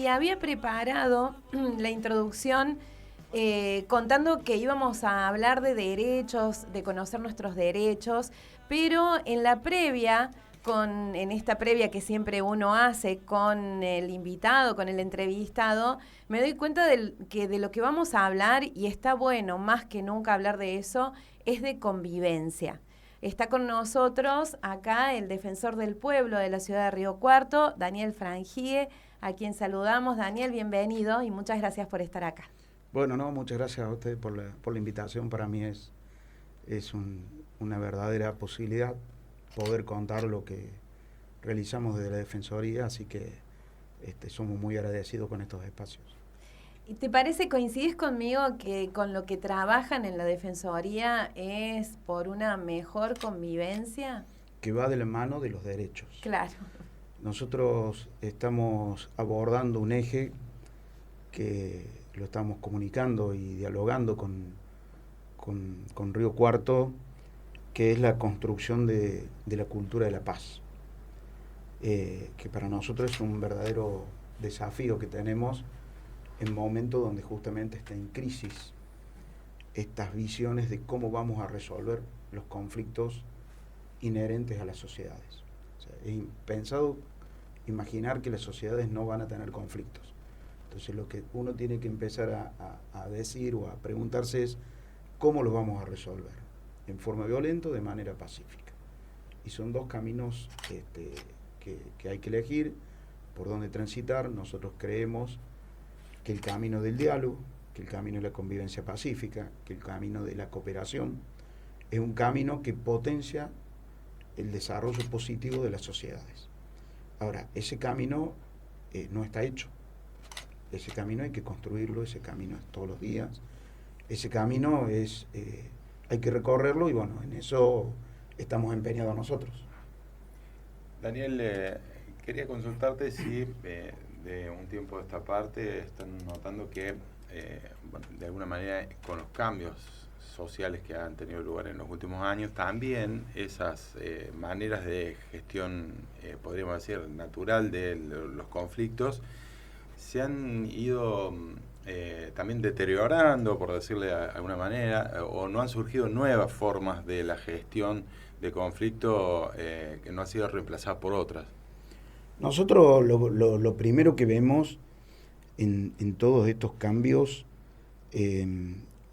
Y había preparado la introducción contando que íbamos a hablar de derechos, de conocer nuestros derechos, pero en la previa, en esta previa que siempre uno hace con el invitado, con el entrevistado, me doy cuenta que de lo que vamos a hablar, y está bueno más que nunca hablar de eso, es de convivencia. Está con nosotros acá el defensor del pueblo de la ciudad de Río Cuarto, Daniel Frangie, a quien saludamos. Daniel, bienvenido y muchas gracias por estar acá. Bueno, no, muchas gracias a usted por la invitación. Para mí es una verdadera posibilidad poder contar lo que realizamos desde la Defensoría, así que somos muy agradecidos con estos espacios. ¿Y te parece, coincides conmigo que con lo que trabajan en la Defensoría es por una mejor convivencia? Que va de la mano de los derechos. Claro. Nosotros estamos abordando un eje que lo estamos comunicando y dialogando con Río Cuarto, que es la construcción de la cultura de la paz, que para nosotros es un verdadero desafío que tenemos en momentos donde justamente está en crisis estas visiones de cómo vamos a resolver los conflictos inherentes a las sociedades. O sea, es impensado imaginar que las sociedades no van a tener conflictos. Entonces lo que uno tiene que empezar a decir o a preguntarse es cómo lo vamos a resolver, en forma violenta o de manera pacífica. Y son dos caminos que hay que elegir, por dónde transitar. Nosotros creemos que el camino del diálogo, que el camino de la convivencia pacífica, que el camino de la cooperación, es un camino que potencia el desarrollo positivo de las sociedades. Ahora, ese camino no está hecho. Ese camino hay que construirlo, ese camino es todos los días. Ese camino hay que recorrerlo y bueno, en eso estamos empeñados nosotros. Daniel, quería consultarte si de un tiempo a esta parte están notando que de alguna manera con los cambios sociales que han tenido lugar en los últimos años, también esas maneras de gestión, podríamos decir, natural de los conflictos, se han ido también deteriorando, por decirle de alguna manera, o no han surgido nuevas formas de la gestión de conflicto que no han sido reemplazadas por otras. Nosotros lo primero que vemos en todos estos cambios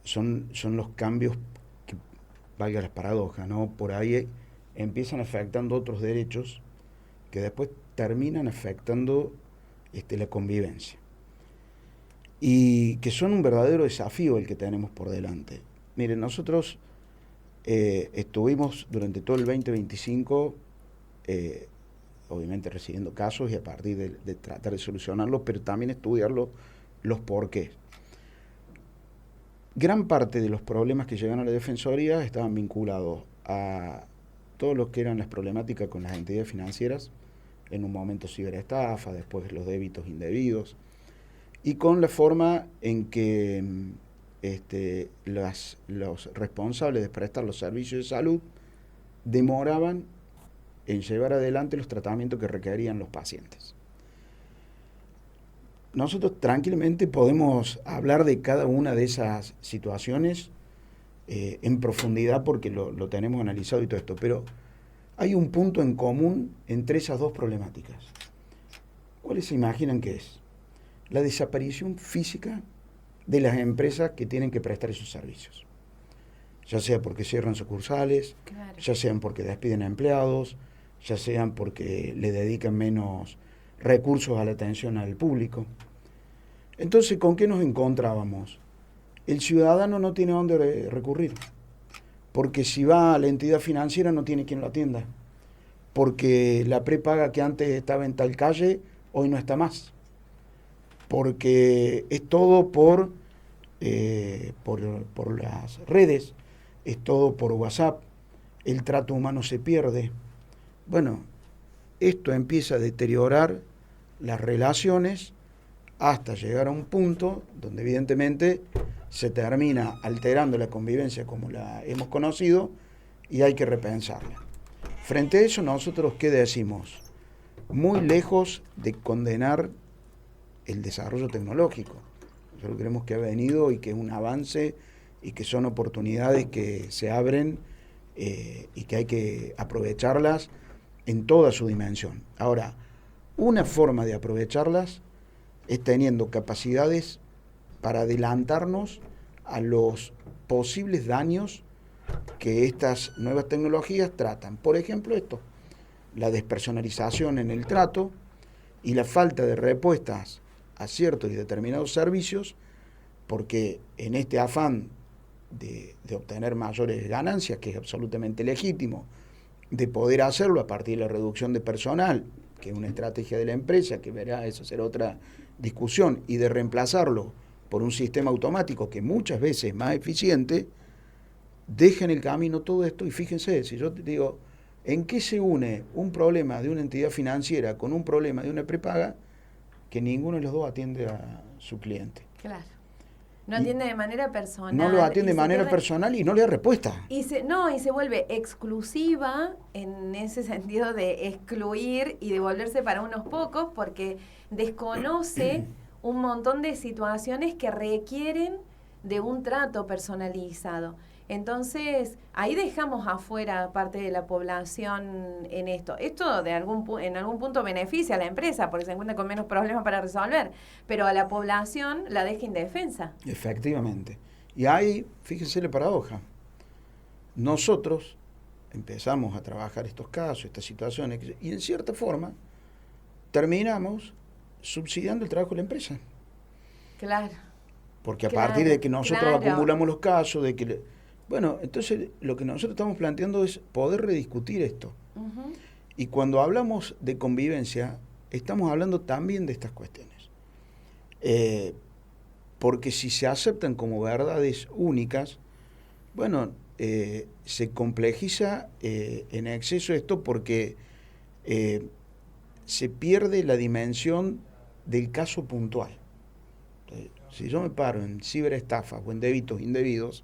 son los cambios que, valga las paradojas, ¿no? Por ahí empiezan afectando otros derechos que después terminan afectando la convivencia. Y que son un verdadero desafío el que tenemos por delante. Miren, nosotros estuvimos durante todo el 2025 obviamente recibiendo casos y a partir de tratar de solucionarlos, pero también estudiar los porqués. Gran parte de los problemas que llegan a la Defensoría estaban vinculados a todo lo que eran las problemáticas con las entidades financieras, en un momento ciberestafa, después los débitos indebidos, y con la forma en que los responsables de prestar los servicios de salud demoraban en llevar adelante los tratamientos que requerían los pacientes. Nosotros tranquilamente podemos hablar de cada una de esas situaciones en profundidad porque lo tenemos analizado y todo esto, pero hay un punto en común entre esas dos problemáticas. ¿Cuáles se imaginan que es? La desaparición física de las empresas que tienen que prestar esos servicios. Ya sea porque cierran sucursales, claro, ya sean porque despiden a empleados, ya sean porque le dedican menos recursos a la atención al público. Entonces, ¿con qué nos encontrábamos? El ciudadano no tiene a dónde recurrir, porque si va a la entidad financiera no tiene quien lo atienda, porque la prepaga que antes estaba en tal calle, hoy no está más, porque es todo por las redes, es todo por WhatsApp, el trato humano se pierde. Bueno, esto empieza a deteriorar las relaciones hasta llegar a un punto donde evidentemente se termina alterando la convivencia como la hemos conocido y hay que repensarla. Frente a eso, nosotros, ¿qué decimos? Muy lejos de condenar el desarrollo tecnológico. Nosotros creemos que ha venido y que es un avance y que son oportunidades que se abren y que hay que aprovecharlas en toda su dimensión. Ahora, una forma de aprovecharlas es teniendo capacidades para adelantarnos a los posibles daños que estas nuevas tecnologías tratan. Por ejemplo, esto, la despersonalización en el trato y la falta de respuestas a ciertos y determinados servicios, porque en este afán de obtener mayores ganancias, que es absolutamente legítimo, de poder hacerlo a partir de la reducción de personal, que es una estrategia de la empresa, que verá, eso será otra discusión, y de reemplazarlo por un sistema automático que muchas veces es más eficiente, deja en el camino todo esto. Y fíjense, si yo te digo, ¿en qué se une un problema de una entidad financiera con un problema de una prepaga? Que ninguno de los dos atiende a su cliente. Claro. No atiende de manera personal. No lo atiende de manera personal y no le da respuesta. Y se vuelve exclusiva en ese sentido de excluir y de volverse para unos pocos, porque desconoce un montón de situaciones que requieren de un trato personalizado. Entonces, ahí dejamos afuera parte de la población en esto. Esto en algún punto beneficia a la empresa porque se encuentra con menos problemas para resolver, pero a la población la deja indefensa. Efectivamente. Y ahí, fíjense la paradoja. Nosotros empezamos a trabajar estos casos, estas situaciones, y en cierta forma terminamos subsidiando el trabajo de la empresa. Claro. Porque a partir de que nosotros acumulamos los casos, de que... Bueno, entonces lo que nosotros estamos planteando es poder rediscutir esto. Uh-huh. Y cuando hablamos de convivencia, estamos hablando también de estas cuestiones. Porque si se aceptan como verdades únicas, bueno, se complejiza en exceso esto porque se pierde la dimensión del caso puntual. Entonces, si yo me paro en ciberestafas o en débitos indebidos,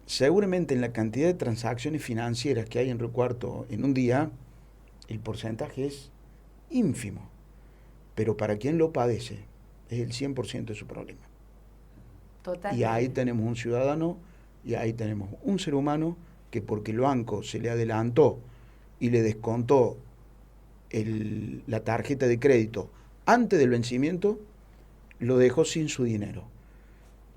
seguramente en la cantidad de transacciones financieras que hay en Río Cuarto en un día, el porcentaje es ínfimo. Pero para quien lo padece, es el 100% de su problema. Totalmente. Y ahí tenemos un ciudadano, y ahí tenemos un ser humano que porque el banco se le adelantó y le descontó la tarjeta de crédito antes del vencimiento, lo dejó sin su dinero.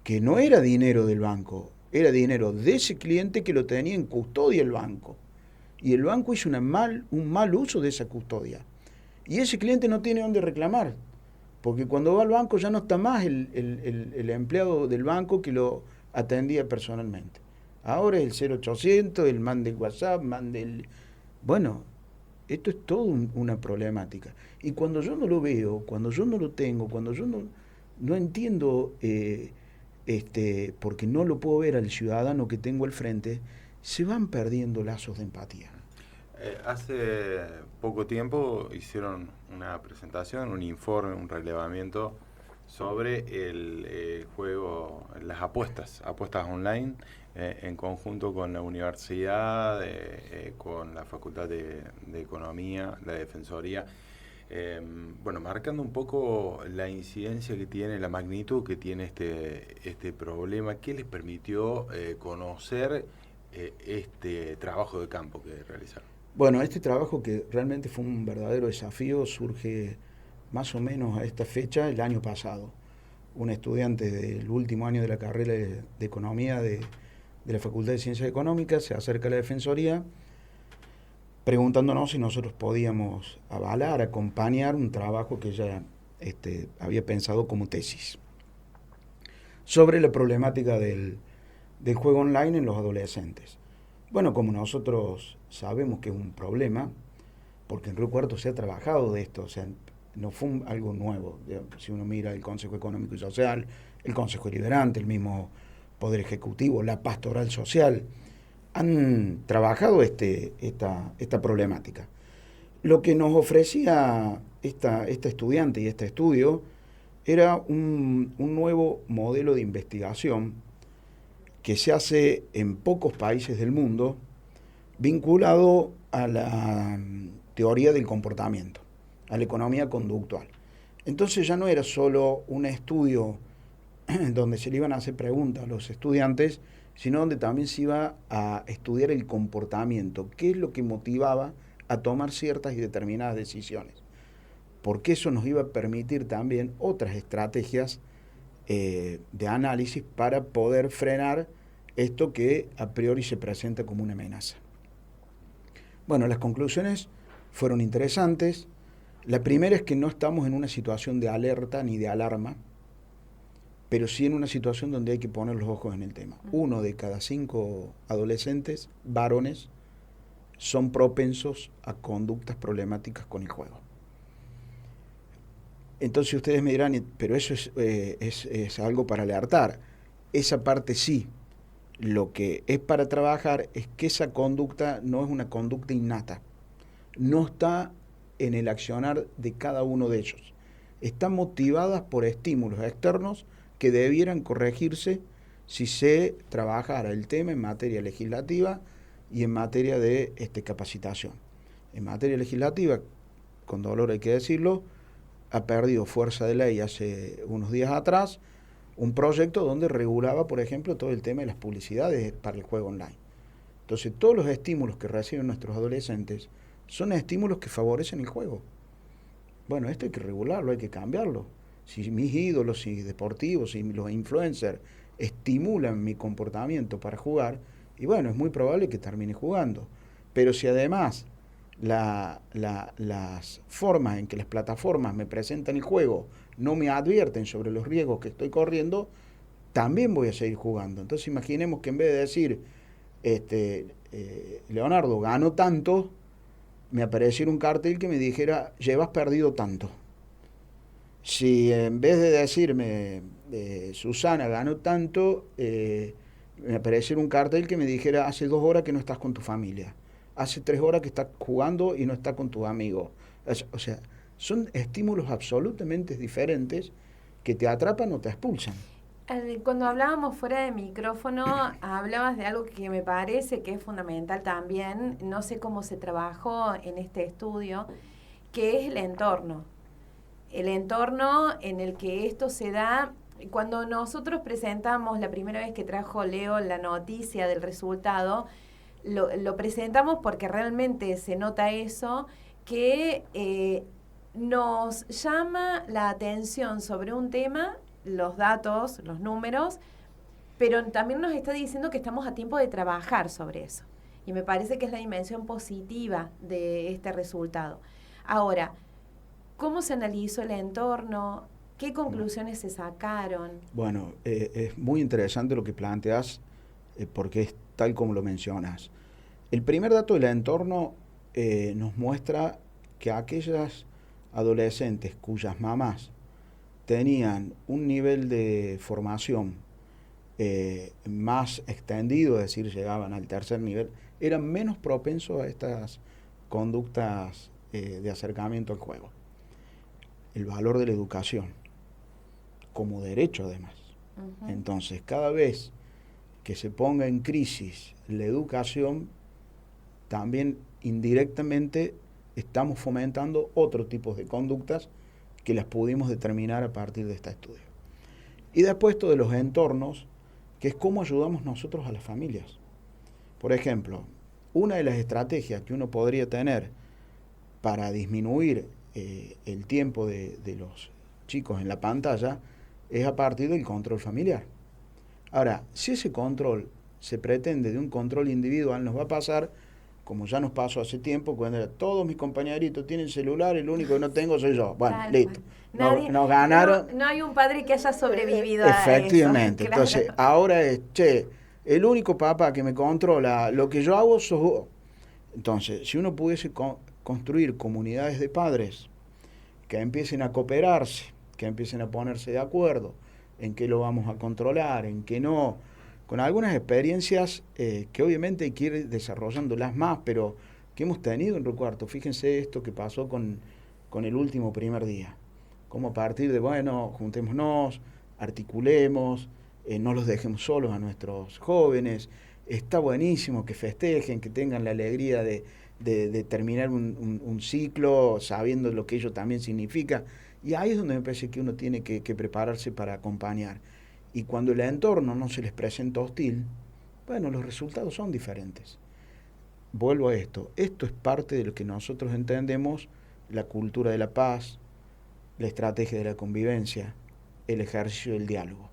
Que no era dinero del banco, era dinero de ese cliente que lo tenía en custodia el banco. Y el banco hizo un mal uso de esa custodia. Y ese cliente no tiene dónde reclamar. Porque cuando va al banco ya no está más el empleado del banco que lo atendía personalmente. Ahora es el 0800, el mande el WhatsApp, mande el... Bueno, esto es todo una problemática. Y cuando yo no lo veo, cuando yo no lo tengo, cuando yo no entiendo... porque no lo puedo ver al ciudadano que tengo al frente, se van perdiendo lazos de empatía. Hace poco tiempo hicieron una presentación, un informe, un relevamiento sobre el juego, las apuestas online, en conjunto con la universidad, con la Facultad de Economía, la Defensoría. Marcando un poco la incidencia que tiene, la magnitud que tiene este problema, ¿qué les permitió conocer este trabajo de campo que realizaron? Bueno, este trabajo, que realmente fue un verdadero desafío, surge más o menos a esta fecha el año pasado. Un estudiante del último año de la carrera de Economía de la Facultad de Ciencias Económicas se acerca a la Defensoría preguntándonos si nosotros podíamos avalar, acompañar un trabajo que ella había pensado como tesis sobre la problemática del juego online en los adolescentes. Bueno, como nosotros sabemos que es un problema, porque en Río Cuarto se ha trabajado de esto, o sea, no fue algo nuevo. Si uno mira el Consejo Económico y Social, el Consejo Deliberante, el mismo Poder Ejecutivo, la Pastoral Social, han trabajado esta problemática. Lo que nos ofrecía esta estudiante y este estudio era un nuevo modelo de investigación que se hace en pocos países del mundo, vinculado a la teoría del comportamiento, a la economía conductual. Entonces ya no era solo un estudio donde se le iban a hacer preguntas a los estudiantes, sino donde también se iba a estudiar el comportamiento, qué es lo que motivaba a tomar ciertas y determinadas decisiones. Porque eso nos iba a permitir también otras estrategias de análisis para poder frenar esto que a priori se presenta como una amenaza. Bueno, las conclusiones fueron interesantes. La primera es que no estamos en una situación de alerta ni de alarma, pero sí en una situación donde hay que poner los ojos en el tema. 1 de cada 5 adolescentes, varones, son propensos a conductas problemáticas con el juego. Entonces ustedes me dirán, pero eso es algo para alertar. Esa parte sí. Lo que es para trabajar es que esa conducta no es una conducta innata. No está en el accionar de cada uno de ellos. Están motivadas por estímulos externos que debieran corregirse si se trabajara el tema en materia legislativa y en materia de capacitación. En materia legislativa, con dolor hay que decirlo, ha perdido fuerza de ley hace unos días atrás un proyecto donde regulaba, por ejemplo, todo el tema de las publicidades para el juego online. Entonces, todos los estímulos que reciben nuestros adolescentes son estímulos que favorecen el juego. Bueno, esto hay que regularlo, hay que cambiarlo. Si mis ídolos, si deportivos, si los influencers estimulan mi comportamiento para jugar, y bueno, es muy probable que termine jugando. Pero si además las formas en que las plataformas me presentan el juego no me advierten sobre los riesgos que estoy corriendo, también voy a seguir jugando. Entonces imaginemos que en vez de decir, Leonardo, gano tanto, me apareciera un cartel que me dijera, llevas perdido tanto. Si en vez de decirme, Susana, gano tanto, me apareciera un cartel que me dijera, hace 2 horas que no estás con tu familia, hace 3 horas que estás jugando y no estás con tus amigos. O sea, son estímulos absolutamente diferentes que te atrapan o te expulsan. Cuando hablábamos fuera de micrófono, hablabas de algo que me parece que es fundamental también, no sé cómo se trabajó en este estudio, que es el entorno. El entorno en el que esto se da. Cuando nosotros presentamos, la primera vez que trajo Leo la noticia del resultado, lo presentamos porque realmente se nota eso, que nos llama la atención sobre un tema, los datos, los números, pero también nos está diciendo que estamos a tiempo de trabajar sobre eso. Y me parece que es la dimensión positiva de este resultado. Ahora, ¿cómo se analizó el entorno? ¿Qué conclusiones se sacaron? Bueno, es muy interesante lo que planteas, porque es tal como lo mencionas. El primer dato del entorno nos muestra que aquellas adolescentes cuyas mamás tenían un nivel de formación más extendido, es decir, llegaban al 3er nivel, eran menos propensos a estas conductas de acercamiento al juego. El valor de la educación, como derecho además. Uh-huh. Entonces, cada vez que se ponga en crisis la educación, también indirectamente estamos fomentando otro tipo de conductas que las pudimos determinar a partir de este estudio. Y después todo de los entornos, que es cómo ayudamos nosotros a las familias. Por ejemplo, una de las estrategias que uno podría tener para disminuir el tiempo de los chicos en la pantalla es a partir del control familiar. Ahora, si ese control se pretende de un control individual, nos va a pasar como ya nos pasó hace tiempo, cuando todos mis compañeritos tienen celular, el único que no tengo soy yo. Bueno, listo. Nos ganaron. No hay un padre que haya sobrevivido a eso. Efectivamente. Claro. Entonces, ahora es, el único papá que me controla lo que yo hago sos vos. Entonces, si uno pudiese construir comunidades de padres que empiecen a cooperarse, que empiecen a ponerse de acuerdo en qué lo vamos a controlar, en qué no, con algunas experiencias que obviamente hay que ir desarrollándolas más, pero que hemos tenido en Río Cuarto. Fíjense esto que pasó con el último primer día. Como a partir de, bueno, juntémonos, articulemos, no los dejemos solos a nuestros jóvenes. Está buenísimo que festejen, que tengan la alegría de terminar un ciclo, sabiendo lo que ello también significa. Y ahí es donde me parece que uno tiene que prepararse para acompañar. Y cuando el entorno no se les presenta hostil, bueno, los resultados son diferentes. Vuelvo a esto es parte de lo que nosotros entendemos la cultura de la paz, la estrategia de la convivencia, el ejercicio del diálogo.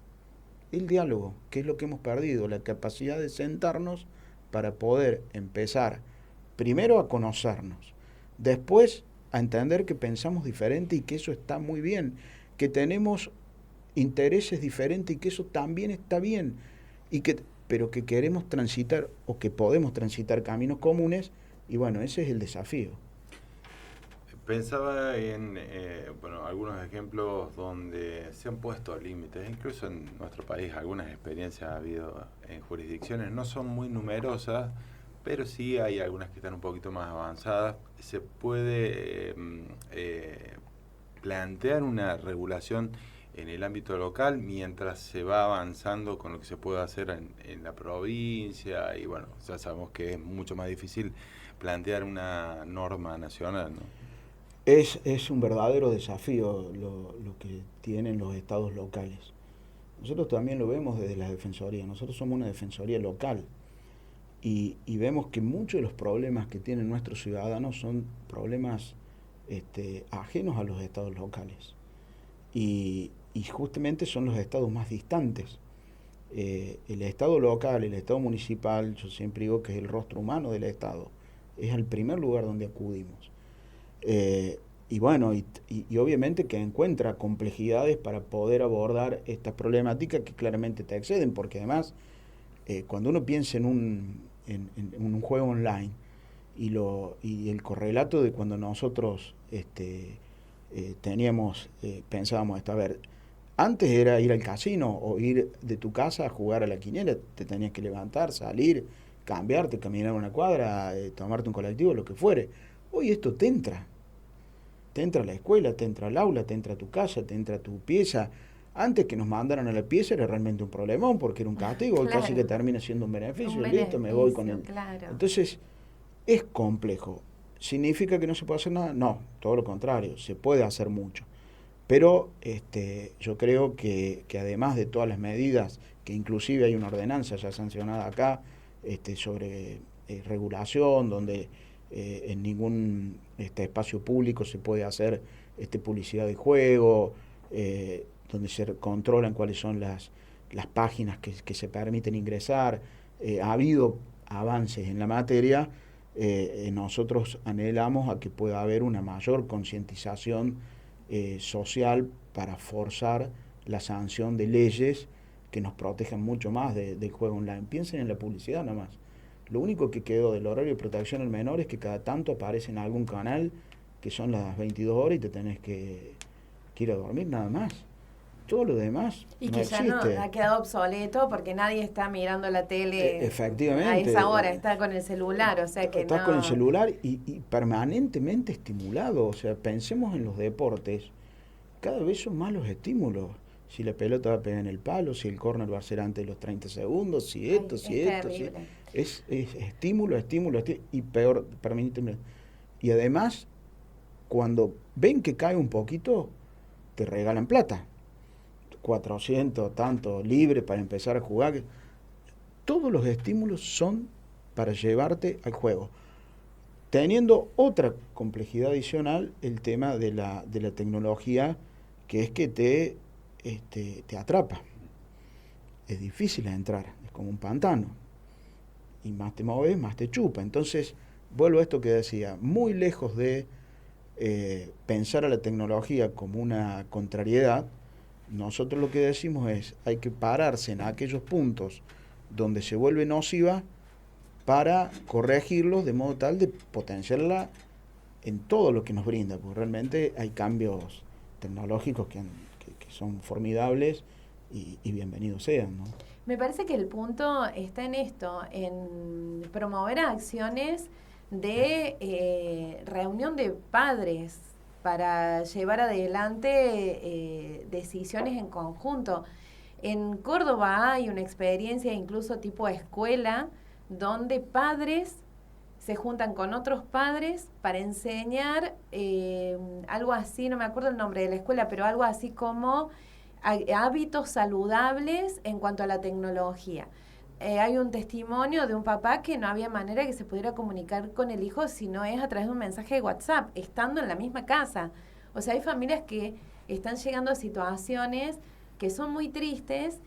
El diálogo, que es lo que hemos perdido, la capacidad de sentarnos para poder empezar primero a conocernos, después a entender que pensamos diferente y que eso está muy bien, que tenemos intereses diferentes y que eso también está bien, pero que queremos transitar o que podemos transitar caminos comunes, y bueno, ese es el desafío. Pensaba en algunos ejemplos donde se han puesto límites, incluso en nuestro país algunas experiencias ha habido en jurisdicciones, no son muy numerosas, pero sí hay algunas que están un poquito más avanzadas. Se puede plantear una regulación en el ámbito local mientras se va avanzando con lo que se puede hacer en la provincia, y bueno, ya sabemos que es mucho más difícil plantear una norma nacional, ¿no? Es un verdadero desafío lo que tienen los estados locales. Nosotros también lo vemos desde la defensoría. Nosotros somos una defensoría local y vemos que muchos de los problemas que tienen nuestros ciudadanos son problemas ajenos a los estados locales. Y justamente son los estados más distantes. El estado local, el estado municipal, yo siempre digo que es el rostro humano del estado. Es el primer lugar donde acudimos. Y bueno, y obviamente que encuentra complejidades para poder abordar estas problemáticas que claramente te exceden, porque además cuando uno piensa en un juego online y el correlato de cuando nosotros pensábamos esto, a ver, antes era ir al casino o ir de tu casa a jugar a la quiniela, te tenías que levantar, salir, cambiarte, caminar una cuadra, tomarte un colectivo, lo que fuere. Hoy esto te entra a la escuela, te entra al aula, te entra a tu casa, te entra a tu pieza. Antes que nos mandaran a la pieza era realmente un problemón porque era un castigo, claro. Casi que termina siendo un beneficio, listo, me voy con él. Claro. Entonces, es complejo. ¿Significa que no se puede hacer nada? No, todo lo contrario, se puede hacer mucho. Pero yo creo que además de todas las medidas, que inclusive hay una ordenanza ya sancionada acá sobre regulación, donde en ningún espacio público se puede hacer publicidad de juego, donde se controlan cuáles son las páginas que se permiten ingresar. Ha habido avances en la materia. Nosotros anhelamos a que pueda haber una mayor concientización social para forzar la sanción de leyes que nos protejan mucho más del juego online. Piensen en la publicidad nada más. Lo único que quedó del horario de protección al menor es que cada tanto aparece en algún canal que son las 22 horas y te tenés que ir a dormir nada más. Todo lo demás y no que existe. Ya no ha quedado obsoleto porque nadie está mirando la tele efectivamente, a esa hora, está con el celular, o sea que estás con el celular y permanentemente estimulado. O sea, pensemos en los deportes, cada vez son más los estímulos. Si la pelota va a pegar en el palo, si el córner va a ser antes de los 30 segundos, si esto. Es estímulo, y peor, permíteme. Y además, cuando ven que cae un poquito, te regalan plata. 400, tanto, libre para empezar a jugar. Todos los estímulos son para llevarte al juego. Teniendo otra complejidad adicional, el tema de la tecnología, que es que te atrapa. Es difícil entrar, es como un pantano. Y más te mueves, más te chupa. Entonces, vuelvo a esto que decía, muy lejos de pensar a la tecnología como una contrariedad, nosotros lo que decimos es, hay que pararse en aquellos puntos donde se vuelve nociva para corregirlos de modo tal de potenciarla en todo lo que nos brinda, porque realmente hay cambios tecnológicos que son formidables y bienvenidos sean, ¿no? Me parece que el punto está en esto, en promover acciones de reunión de padres para llevar adelante decisiones en conjunto. En Córdoba hay una experiencia incluso tipo escuela donde padres se juntan con otros padres para enseñar algo así, no me acuerdo el nombre de la escuela, pero algo así como hábitos saludables en cuanto a la tecnología. Hay un testimonio de un papá que no había manera que se pudiera comunicar con el hijo si no es a través de un mensaje de WhatsApp, estando en la misma casa. O sea, hay familias que están llegando a situaciones que son muy tristes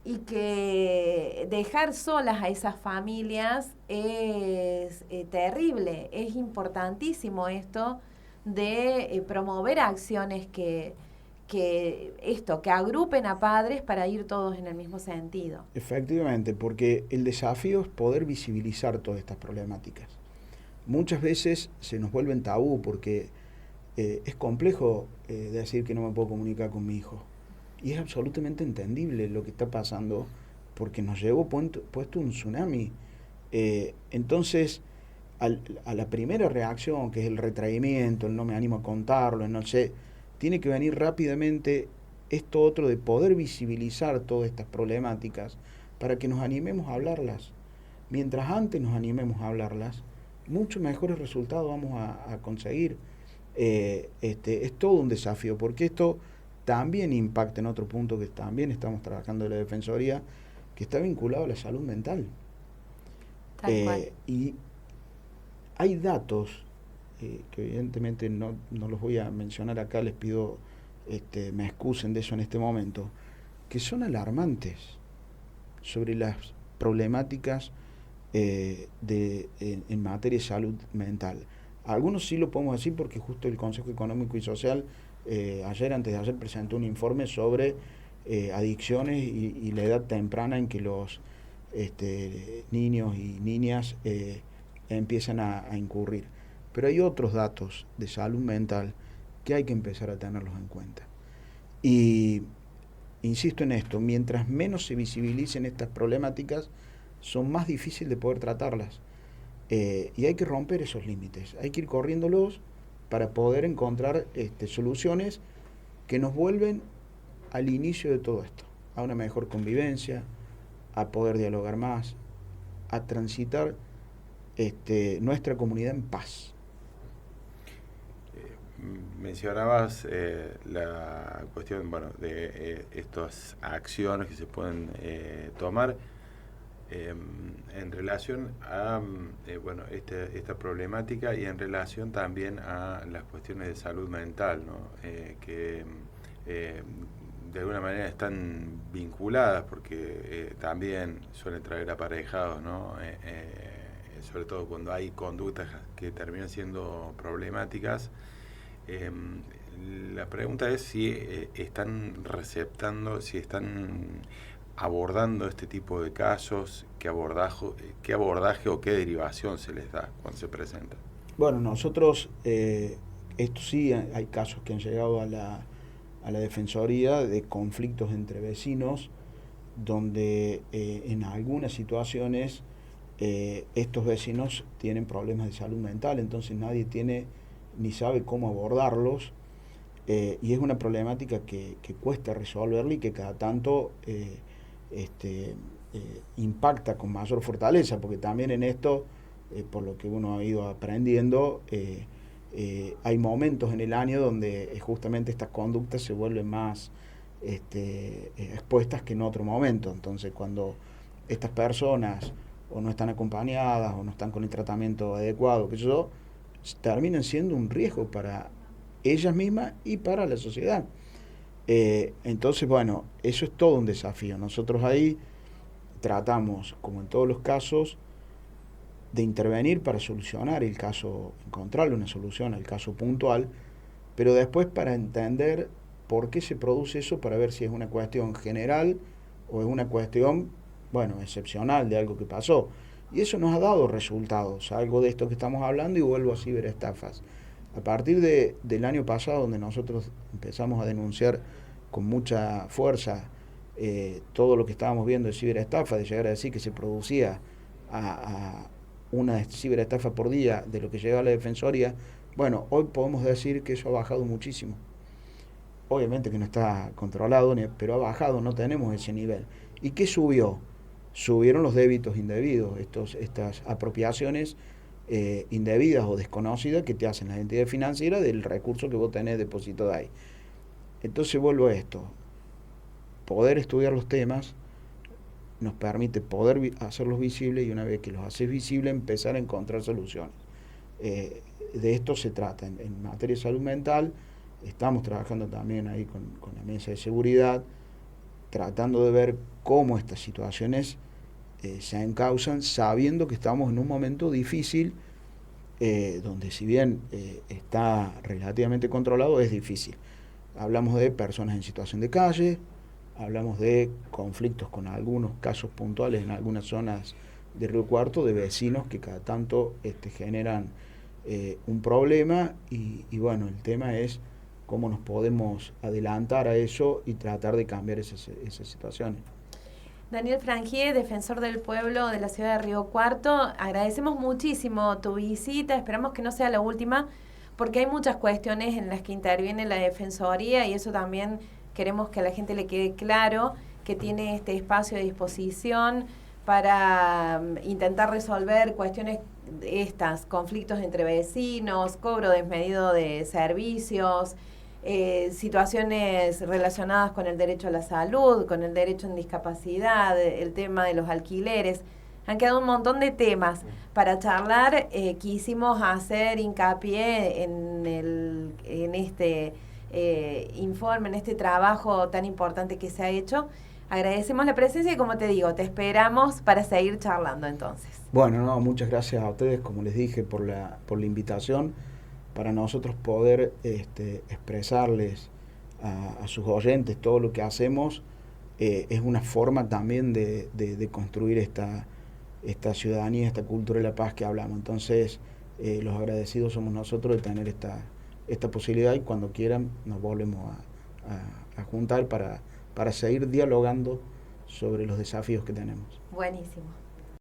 y que dejar solas a esas familias es terrible. Es importantísimo esto de promover acciones que agrupen a padres para ir todos en el mismo sentido. Efectivamente, porque el desafío es poder visibilizar todas estas problemáticas. Muchas veces se nos vuelven tabú porque es complejo decir que no me puedo comunicar con mi hijo. Y es absolutamente entendible lo que está pasando porque nos llevó puesto un tsunami. Entonces, a la primera reacción, que es el retraimiento, el no me animo a contarlo, el no sé, tiene que venir rápidamente esto otro de poder visibilizar todas estas problemáticas para que nos animemos a hablarlas. Mientras antes nos animemos a hablarlas, mucho mejores resultados vamos a conseguir. Es todo un desafío, porque esto también impacta en otro punto que también estamos trabajando en la Defensoría, que está vinculado a la salud mental. Y hay datos que evidentemente no los voy a mencionar acá, les pido me excusen de eso en este momento, que son alarmantes sobre las problemáticas en materia de salud mental. Algunos sí lo podemos decir porque justo el Consejo Económico y Social antes de ayer presentó un informe sobre adicciones y la edad temprana en que los niños y niñas empiezan a incurrir. Pero hay otros datos de salud mental que hay que empezar a tenerlos en cuenta. Y insisto en esto, mientras menos se visibilicen estas problemáticas, son más difíciles de poder tratarlas. Y hay que romper esos límites, hay que ir corriéndolos para poder encontrar soluciones que nos vuelven al inicio de todo esto, a una mejor convivencia, a poder dialogar más, a transitar nuestra comunidad en paz. Mencionabas la cuestión de estas acciones que se pueden tomar en relación a esta problemática y en relación también a las cuestiones de salud mental, ¿no? Que de alguna manera están vinculadas porque también suelen traer aparejados, ¿no? Sobre todo cuando hay conductas que terminan siendo problemáticas. La pregunta es si están si están abordando este tipo de casos, qué abordaje o qué derivación se les da cuando se presentan. Bueno, nosotros, esto sí, hay casos que han llegado a la Defensoría de conflictos entre vecinos, donde en algunas situaciones estos vecinos tienen problemas de salud mental, entonces nadie tiene ni sabe cómo abordarlos, y es una problemática que cuesta resolverla y que cada tanto impacta con mayor fortaleza, porque también en esto, por lo que uno ha ido aprendiendo, hay momentos en el año donde justamente estas conductas se vuelven más expuestas que en otro momento. Entonces, cuando estas personas o no están acompañadas o no están con el tratamiento adecuado, terminan siendo un riesgo para ellas mismas y para la sociedad. Entonces, bueno, eso es todo un desafío. Nosotros ahí tratamos, como en todos los casos, de intervenir para solucionar el caso, encontrarle una solución al caso puntual, pero después para entender por qué se produce eso, para ver si es una cuestión general o es una cuestión, excepcional de algo que pasó. Y eso nos ha dado resultados, algo de esto que estamos hablando, y vuelvo a ciberestafas. A partir del año pasado, donde nosotros empezamos a denunciar con mucha fuerza todo lo que estábamos viendo de ciberestafa, de llegar a decir que se producía a una ciberestafa por día de lo que llega a la Defensoría, hoy podemos decir que eso ha bajado muchísimo. Obviamente que no está controlado, pero ha bajado, no tenemos ese nivel. ¿Y qué subió? Subieron los débitos indebidos, estas apropiaciones indebidas o desconocidas que te hacen las entidades financieras del recurso que vos tenés depositado ahí. Entonces vuelvo a esto, poder estudiar los temas nos permite poder hacerlos visibles, y una vez que los haces visibles empezar a encontrar soluciones. De esto se trata. En materia de salud mental estamos trabajando también ahí con la mesa de seguridad, tratando de ver cómo estas situaciones se encausan, sabiendo que estamos en un momento difícil, donde si bien está relativamente controlado, es difícil. Hablamos de personas en situación de calle, hablamos de conflictos con algunos casos puntuales en algunas zonas de Río Cuarto, de vecinos que cada tanto generan un problema, y bueno, el tema es cómo nos podemos adelantar a eso y tratar de cambiar esas situaciones. Daniel Frangié, defensor del pueblo de la ciudad de Río Cuarto, agradecemos muchísimo tu visita, esperamos que no sea la última, porque hay muchas cuestiones en las que interviene la Defensoría, y eso también queremos que a la gente le quede claro, que tiene este espacio de disposición para intentar resolver cuestiones conflictos entre vecinos, cobro desmedido de servicios, situaciones relacionadas con el derecho a la salud, con el derecho en discapacidad, el tema de los alquileres. Han quedado un montón de temas para charlar. Quisimos hacer hincapié en este informe, en este trabajo tan importante que se ha hecho. Agradecemos la presencia y, como te digo, te esperamos para seguir charlando entonces. Bueno, no, muchas gracias a ustedes, como les dije, por la invitación. Para nosotros poder expresarles a sus oyentes todo lo que hacemos, es una forma también de construir esta ciudadanía, esta cultura de la paz que hablamos. Entonces, los agradecidos somos nosotros de tener esta posibilidad, y cuando quieran nos volvemos a juntar para seguir dialogando sobre los desafíos que tenemos. Buenísimo.